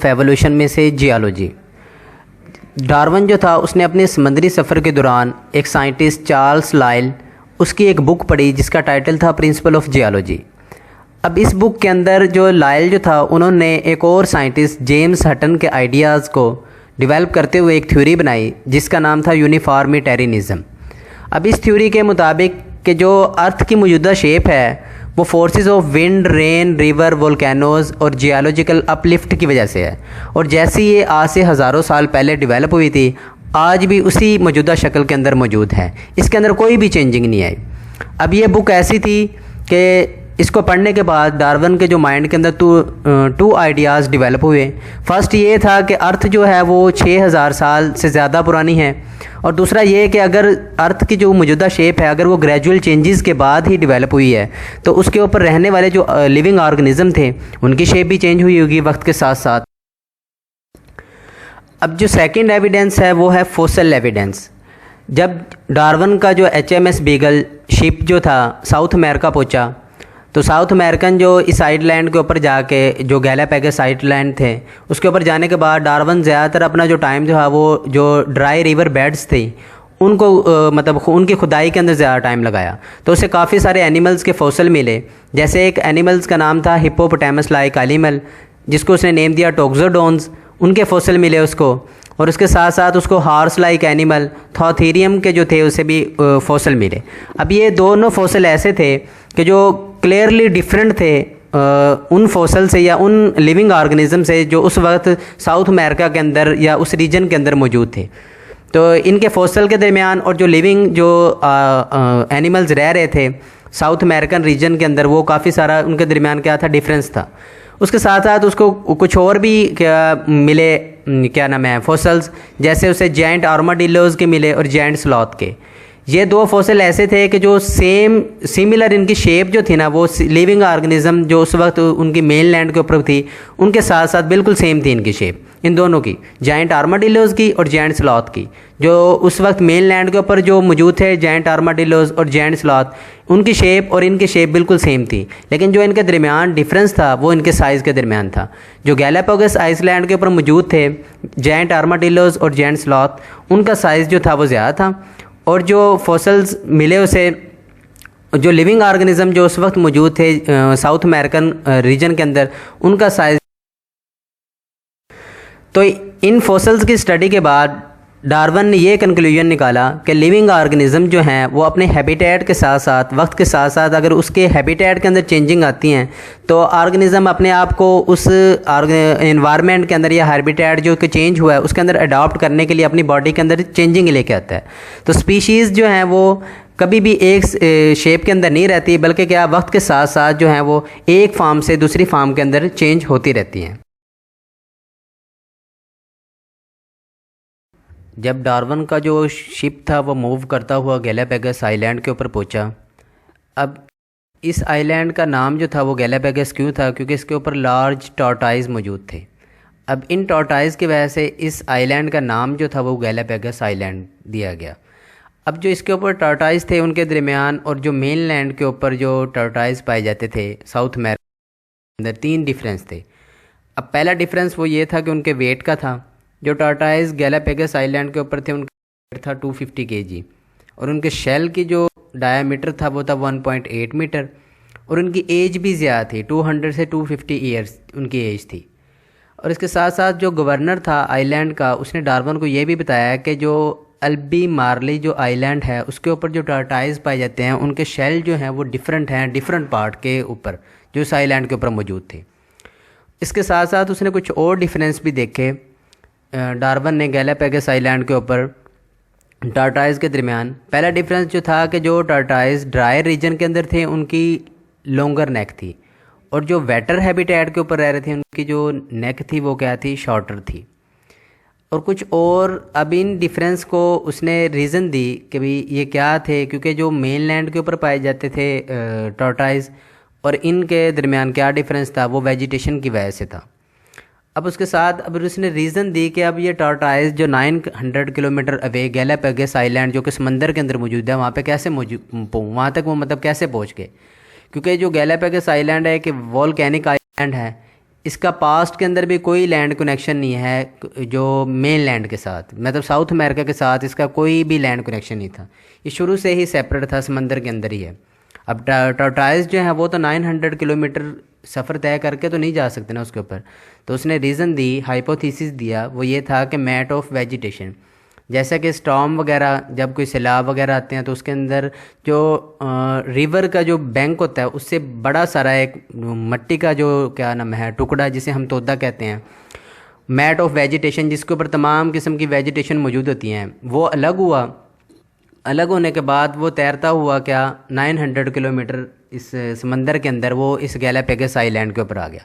Of evolution में से geology. Darwin जो था उसने अपने समुद्री सफ़र के दौरान एक साइंटिस्ट चार्ल्स लाइल उसकी एक बुक पढ़ी जिसका टाइटल था प्रिंसिपल ऑफ जियोलॉजी। अब इस बुक के अंदर जो लाइल जो था उन्होंने एक और साइंटिस्ट जेम्स हटन के आइडियाज़ को डेवलप करते हुए एक थ्योरी बनाई जिसका नाम था यूनिफॉर्मिटेरियनिज़म। अब इस थ्योरी के मुताबिक कि जो अर्थ की मौजूदा शेप है वो forces of wind, rain, river, volcanoes और जियोलॉजिकल अपलिफ्ट की वजह से है, और जैसी ये आज से हज़ारों साल पहले डेवलप हुई थी आज भी उसी मौजूदा शक्ल के अंदर मौजूद है। इसके अंदर कोई भी चेंजिंग नहीं आई। अब ये बुक ऐसी थी कि इसको पढ़ने के बाद डार्विन के जो माइंड के अंदर टू आइडियाज़ डेवलप हुए। फर्स्ट ये था कि अर्थ जो है वो 6000 साल से ज़्यादा पुरानी है, और दूसरा ये कि अगर अर्थ की जो मौजूदा शेप है अगर वो ग्रेजुअल चेंजेस के बाद ही डेवलप हुई है तो उसके ऊपर रहने वाले जो लिविंग ऑर्गेनिज्म थे उनकी शेप भी चेंज हुई होगी वक्त के साथ साथ। अब जो सेकंड एविडेंस है वो है फॉसिल एविडेंस। जब डार्विन का जो HMS बीगल शिप जो था साउथ अमेरिका पहुंचा तो साउथ अमेरिकन जो इस आइलैंड के ऊपर जाके जो गैलापागोस आइलैंड थे उसके ऊपर जाने के बाद डार्विन ज़्यादातर अपना जो टाइम जो है वो जो ड्राई रिवर बेड्स थे उनको मतलब उनकी खुदाई के अंदर ज़्यादा टाइम लगाया, तो उसे काफ़ी सारे एनिमल्स के फॉसिल मिले। जैसे एक एनिमल्स का नाम था हिप्पोपोटामस लाइक एनिमल जिसको उसने नेम दिया टोक्सोडोन्स, उनके फॉसिल मिले उसको, और उसके साथ साथ उसको हॉर्स लाइक एनिमल थॉथेरियम के जो थे उसे भी फॉसिल मिले। अब ये दोनों फॉसिल ऐसे थे कि जो क्लियरली डिफरेंट थे उन फॉसिल से या उन लिविंग ऑर्गेनिज्म से जो उस वक्त साउथ अमेरिका के अंदर या उस रीजन के अंदर मौजूद थे। तो इनके फॉसिल के दरमियान और जो लिविंग जो एनिमल्स रह रहे थे साउथ अमेरिकन रीजन के अंदर वो काफ़ी सारा उनके दरमियान क्या था, डिफरेंस था। उसके साथ साथ उसको कुछ और भी क्या मिले, क्या नाम है, फॉसिल्स, जैसे उसे जायंट आर्माडिलोज के मिले और जायंट स्लॉथ के। ये दो फॉसिल ऐसे थे कि जो सिमिलर इनकी शेप जो थी ना वो लिविंग ऑर्गेनिज्म जो उस वक्त उनकी मेन लैंड के ऊपर थी उनके साथ साथ बिल्कुल सेम थी इनकी शेप, इन दोनों की, जायंट आर्माडिलोज की और जायंट स्लॉथ की। जो उस वक्त मेन लैंड के ऊपर जो मौजूद थे जायंट आर्माडिलोज और जायंट स्लॉथ उनकी शेप और इनकी शेप बिल्कुल सेम थी, लेकिन जो इनके दरमियान डिफरेंस था वो इनके साइज़ के दरमियान था। जो गैलापागोस आइलैंड के ऊपर मौजूद थे जायंट आर्माडिलोज और जायंट स्लॉथ उनका साइज़ जो था वो ज़्यादा था, और जो फॉसिल्स मिले उसे जो लिविंग ऑर्गेनिज्म जो उस वक्त मौजूद थे साउथ अमेरिकन रीजन के अंदर उनका साइज। तो इन फॉसिल्स की स्टडी के बाद डार्विन ने ये कंक्लूजन निकाला कि लिविंग ऑर्गेनिज्म जो हैं वो अपने हैबिटेट के साथ साथ वक्त के साथ साथ अगर उसके हैबिटेट के अंदर चेंजिंग आती हैं तो ऑर्गेनिज्म अपने आप को उस एनवायरनमेंट के अंदर या हैबिटेट जो कि चेंज हुआ है उसके अंदर अडॉप्ट करने के लिए अपनी बॉडी के अंदर चेंजिंग लेके आता है। तो स्पीशीज़ जो हैं वो कभी भी एक शेप के अंदर नहीं रहती बल्कि क्या वक्त के साथ साथ जो हैं वो एक फार्म से दूसरी फार्म के अंदर चेंज होती रहती हैं। जब डार्विन का जो शिप था वो मूव करता हुआ गैलापागोस आइलैंड के ऊपर पहुंचा। अब इस आइलैंड का नाम जो था वो गैलापागोस क्यों था, क्योंकि इसके ऊपर लार्ज टॉर्टाइज मौजूद थे। अब इन टॉर्टाइज की वजह से इस आइलैंड का नाम जो था वो गैलापागोस आइलैंड दिया गया। अब जो इसके ऊपर टॉर्टाइज थे उनके दरमियान और जो मेन लैंड के ऊपर जो टॉर्टाइज पाए जाते थे साउथ अमेरिका के अंदर 3 डिफरेंस थे। अब पहला डिफरेंस वो ये था कि उनके वेट का था। जो टॉर्टाइज गैलापागोस आइलैंड के ऊपर थे उनका वेट था 250 kg, और उनके शेल की जो डायामीटर था वो था 1.8 मीटर, और उनकी एज भी ज़्यादा थी, 200 से 250 ईयर्स उनकी एज थी। और इसके साथ साथ जो गवर्नर था आइलैंड का उसने डार्विन को ये भी बताया कि जो अल्बी मार्ली जो आइलैंड है उसके ऊपर जो टॉर्टाइज पाए जाते हैं उनके शेल जो हैं वो डिफरेंट हैं, डिफरेंट पार्ट के ऊपर जो इस आइलैंड के ऊपर मौजूद थे। इसके साथ साथ उसने कुछ और डिफरेंस भी देखे डार्विन ने गैलापागोस आइलैंड के ऊपर टॉर्टाइज के दरमियान। पहला डिफरेंस जो था कि जो टॉर्टाइज ड्राई रीजन के अंदर थे उनकी लॉन्गर नेक थी, और जो वेटर हैबिटेट के ऊपर रह रहे थे उनकी जो नेक थी वो क्या थी, शॉर्टर थी। और कुछ और अब इन डिफरेंस को उसने रीज़न दी कि भाई ये क्या थे, क्योंकि जो मेन लैंड के ऊपर पाए जाते थे टॉर्टाइज और इनके दरमियान क्या डिफरेंस था वो वेजिटेशन की वजह से था। अब उसके साथ अब उसने रीज़न दी कि अब ये टॉर्टाइज जो 900 किलोमीटर अवे गैलापागोस आइलैंड जो कि समंदर के अंदर मौजूद है वहाँ पे कैसे वहाँ तक वो मतलब कैसे पहुँच गए, क्योंकि जो गैलापागोस आइलैंड है कि वॉल्केनिक आइलैंड है, इसका पास्ट के अंदर भी कोई लैंड कनेक्शन नहीं है जो मेन लैंड के साथ, मतलब साउथ अमेरिका के साथ इसका कोई भी लैंड कनेक्शन नहीं था। ये शुरू से ही सेपरेट था, समंदर के अंदर ही है। अब टॉर्टॉइस जो है वो तो 900 किलोमीटर सफ़र तय करके तो नहीं जा सकते ना उसके ऊपर। तो उसने रीज़न दी, हाइपोथेसिस दिया, वो ये था कि मैट ऑफ वेजिटेशन, जैसा कि स्टॉर्म वगैरह जब कोई सैलाब वगैरह आते हैं तो उसके अंदर जो रिवर का जो बैंक होता है उससे बड़ा सारा एक मिट्टी का जो क्या नाम है टुकड़ा, जिसे हम तोदा कहते हैं, मैट ऑफ वेजिटेशन, जिसके ऊपर तमाम किस्म की वेजिटेशन मौजूद होती हैं, वो अलग हुआ। अलग होने के बाद वो तैरता हुआ क्या 900 किलोमीटर इस समंदर के अंदर वो इस गैलापेगस आइलैंड के ऊपर आ गया।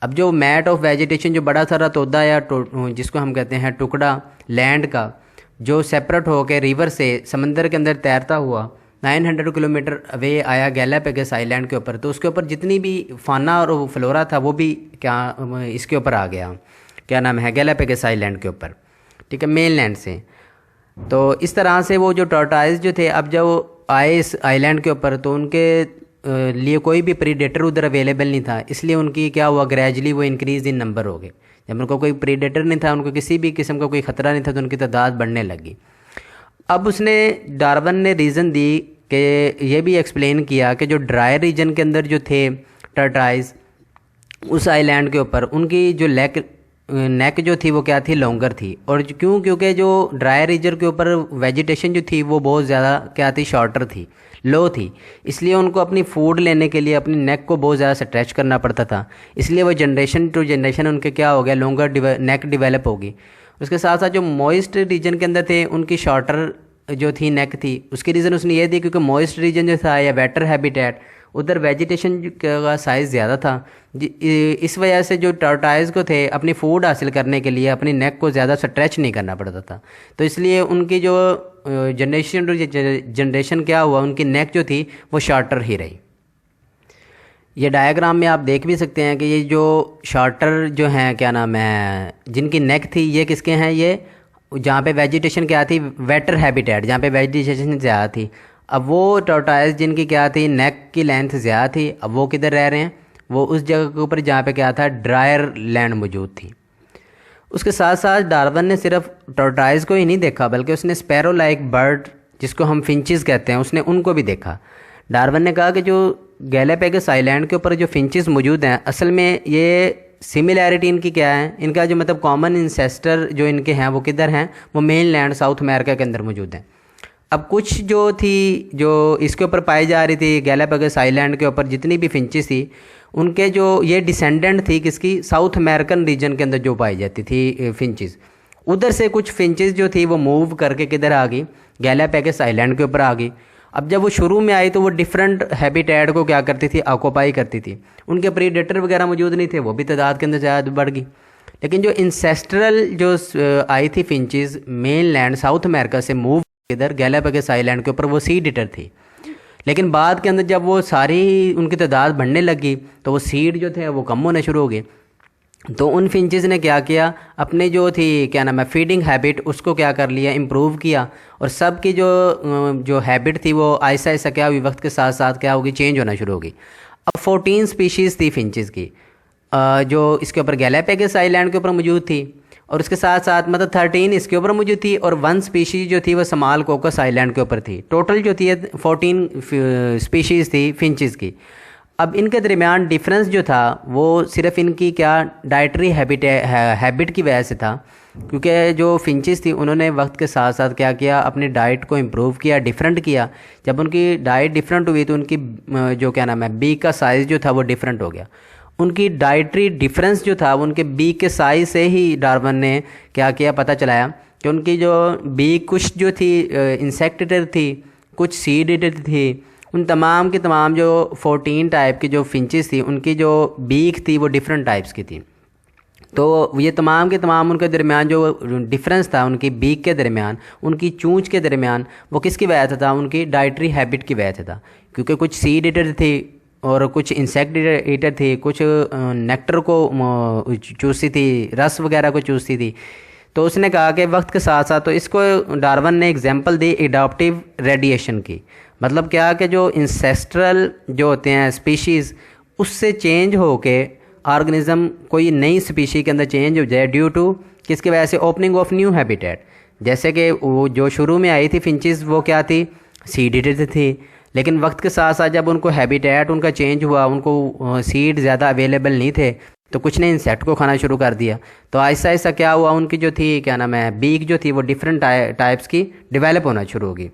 अब जो मैट ऑफ वेजिटेशन, जो बड़ा सारा तोदा या जिसको हम कहते हैं टुकड़ा लैंड का, जो सेपरेट होकर रिवर से समंदर के अंदर तैरता हुआ 900 किलोमीटर अवे आया गैलापेगस आइलैंड के ऊपर, तो उसके ऊपर जितनी भी फाना और फ्लोरा था वो भी क्या इसके ऊपर आ गया, क्या नाम है, गैलापेगस आइलैंड के ऊपर, ठीक है, मेन लैंड से। तो इस तरह से वो जो टॉर्टॉइस जो थे, अब जब आए इस आइलैंड के ऊपर तो उनके लिए कोई भी प्रीडेटर उधर अवेलेबल नहीं था, इसलिए उनकी क्या हुआ, ग्रेजुअली वो इंक्रीज इन नंबर हो गए। जब उनको कोई प्रीडेटर नहीं था, उनको किसी भी किस्म का कोई ख़तरा नहीं था, तो उनकी तादाद बढ़ने लगी। अब उसने डार्विन ने रीज़न दी कि ये भी एक्सप्लेन किया कि जो ड्राई रीजन के अंदर जो थे टर्टाइज उस आइलैंड के ऊपर, उनकी जो नेक जो थी वो क्या थी, लॉन्गर थी। और क्योंकि जो ड्राई रीजन के ऊपर वेजिटेशन जो थी वो बहुत ज़्यादा क्या थी, शॉर्टर थी, लो थी, इसलिए उनको अपनी फूड लेने के लिए अपनी नेक को बहुत ज़्यादा स्ट्रेच करना पड़ता था। इसलिए वो जनरेशन टू जनरेशन उनके क्या हो गया, लॉन्गर नेक डिवेलप होगी। उसके साथ साथ जो मॉइस्ट रीजन के अंदर थे उनकी शॉर्टर जो थी नेक थी। उसकी रीज़न उसने ये दी क्योंकि मॉइस्ट रीजन जो था या वेटर हैबिटेट, उधर वेजिटेशन का साइज़ ज़्यादा था। इस वजह से जो टर्टाइज को थे अपनी फूड हासिल करने के लिए अपनी नेक को ज़्यादा स्ट्रेच नहीं करना पड़ता था, तो इसलिए उनकी जो जनरेशन क्या हुआ, उनकी नेक जो थी वो शॉर्टर ही रही। ये डायग्राम में आप देख भी सकते हैं कि ये जो शॉर्टर जो हैं, क्या नाम है, जिनकी नेक थी, ये किसके हैं, ये जहाँ पे वेजिटेशन क्या थी, वेटर हैबिटेट, जहाँ पे वेजिटेशन ज़्यादा थी। अब वो टॉर्टॉइस जिनकी क्या थी, नेक की लेंथ ज़्यादा थी, अब वो किधर रह रहे हैं, वो उस जगह के ऊपर जहाँ पे क्या था, ड्रायर लैंड मौजूद थी। उसके साथ साथ डार्विन ने सिर्फ टॉर्टॉइस को ही नहीं देखा, बल्कि उसने स्पैरो लाइक बर्ड, जिसको हम फिंचेस कहते हैं, उसने उनको भी देखा। डार्विन ने कहा कि जो गैलापेगस आइलैंड के ऊपर जो फिंचेस मौजूद हैं, असल में ये सिमिलैरिटी इनकी क्या है, इनका जो मतलब कॉमन इंसेस्टर जो इनके हैं वो किधर हैं, वो मेन लैंड साउथ अमेरिका के अंदर मौजूद हैं। अब कुछ जो थी, जो इसके ऊपर पाई जा रही थी गैलापेगस आइलैंड के ऊपर जितनी भी फिंचेस थी, उनके जो ये डिसेंडेंट थी किसकी, साउथ अमेरिकन रीजन के अंदर जो पाई जाती थी फिंचेस, उधर से कुछ फिंचेस जो थी वो मूव करके किधर आ गई, गैलापेगस आइलैंड के ऊपर आ गई। अब जब वो शुरू में आई तो वो डिफरेंट हैबिटेट को क्या करती थी, ऑक्यूपाई करती थी। उनके प्रीडेटर वगैरह मौजूद नहीं थे, वो भी तादाद के अंदर ज़्यादा बढ़ गई। लेकिन जो इंसेस्ट्रल जो आई थी finches main land south America से मूव इधर गैलापेगस आइलैंड के ऊपर, वो सीड ईटर थी। लेकिन बाद के अंदर जब वो सारी उनकी तादाद बढ़ने लगी तो वो सीड जो थे वो कम होने शुरू हो गए। तो उन फिंचेस ने क्या किया, अपने जो थी क्या नाम है फीडिंग हैबिट, उसको क्या कर लिया, इम्प्रूव किया। और सब की जो हैबिट थी वो आहिस्ता आहिस्ता क्या हुई, वक्त के साथ साथ क्या होगी, चेंज होना शुरू होगी। अब 14 स्पीशीज़ थी फिंचेस की जो इसके ऊपर गैलापेगस आइलैंड के ऊपर मौजूद थी, और उसके साथ साथ मतलब 13 इसके ऊपर मौजूद थी, और 1 स्पीशीज़ जो थी वो स्मॉल कोकस आइलैंड के ऊपर थी। टोटल जो थी 14 स्पीशीज़ थी फिंचेस की। अब इनके दरमियान डिफरेंस जो था वो सिर्फ इनकी क्या डाइटरी हैबिट की वजह से था, क्योंकि जो फिंचेस थी उन्होंने वक्त के साथ साथ क्या किया, अपनी डाइट को इम्प्रूव किया, डिफरेंट किया। जब उनकी डाइट डिफरेंट हुई तो उनकी जो क्या नाम है बीक का साइज़ जो था वो डिफरेंट हो गया। उनकी डाइटरी डिफरेंस जो था उनके बीक के साइज़ से ही डार्विन ने क्या किया, पता चलाया कि उनकी जो बीक कुछ जो थी इंसेक्ट ईटर थी, कुछ सीड ईटर थी। उन तमाम के तमाम जो 14 टाइप की जो फिंचेस थी उनकी जो बीक थी वो डिफरेंट टाइप्स की थी। तो ये तमाम के तमाम उनके दरमियान जो डिफरेंस था उनकी बीक के दरमियान, उनकी चूंच के दरमियान, वो किसकी वजह से था, उनकी डाइटरी हैबिट की वजह से था। क्योंकि कुछ सीड ईटर थे और कुछ इंसेक्ट ईटर थे, कुछ नेक्टर को चूसती थी, रस वगैरह को चूसती थी। तो उसने कहा कि वक्त के साथ साथ, तो इसको डार्विन ने एग्जांपल दी एडाप्टिव रेडिएशन की। मतलब क्या कि जो इंसेस्ट्रल जो होते हैं स्पीशीज़, उससे चेंज होके ऑर्गेनिज्म कोई नई स्पीशी के अंदर चेंज हो जाए ड्यू टू किसकी वजह से, ओपनिंग ऑफ न्यू हैबिटेट। जैसे कि वो जो शुरू में आई थी फिंचेस, वो क्या थी, सीड ईटर थी, लेकिन वक्त के साथ साथ जब उनको हैबिटेट उनका चेंज हुआ, उनको सीड ज़्यादा अवेलेबल नहीं थे, तो कुछ ने इंसेक्ट को खाना शुरू कर दिया। तो आहिस्ता आहिस्ता क्या हुआ, उनकी जो थी क्या नाम है बीक जो थी वो डिफरेंट टाइप्स की डेवलप होना शुरू होगी।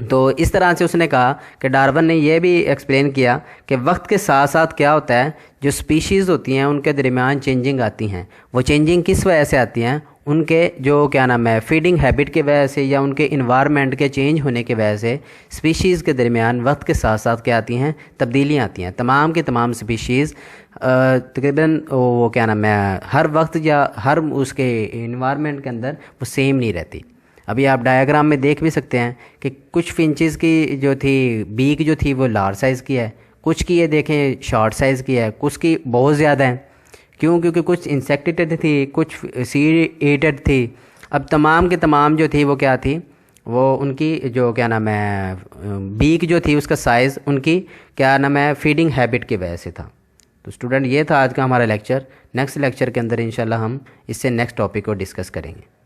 तो इस तरह से उसने कहा कि डार्विन ने यह भी एक्सप्लेन किया कि वक्त के साथ साथ क्या होता है, जो स्पीशीज़ होती हैं उनके दरमियान चेंजिंग आती हैं। वो चेंजिंग किस वजह से आती हैं, उनके जो क्या नाम है फीडिंग हैबिट की वजह से या उनके इन्वायरमेंट के चेंज होने की वजह से स्पीशीज़ के दरमियान वक्त के साथ साथ क्या आती हैं, तब्दीलियाँ आती हैं। तमाम की तमाम स्पीशीज़ तकरीबन वो क्या नाम है हर वक्त या हर उसके इन्वायरमेंट के अंदर वो सेम नहीं रहती। अभी आप डायग्राम में देख भी सकते हैं कि कुछ फिंचेस की जो थी बीक जो थी वो लार्ज साइज़ की है, कुछ की ये देखें शॉर्ट साइज़ की है, कुछ की बहुत ज़्यादा है। क्यों? क्योंकि कुछ इंसेक्टेड थी, कुछ सीड ईटेड थी। अब तमाम के तमाम जो थी वो क्या थी, वो उनकी जो क्या नाम है बीक जो थी उसका साइज़ उनकी क्या नाम है फीडिंग हैबिट की वजह से था। तो स्टूडेंट ये था आज का हमारा लेक्चर। नेक्स्ट लेक्चर के अंदर इंशाल्लाह हम इससे नेक्स्ट टॉपिक को डिस्कस करेंगे।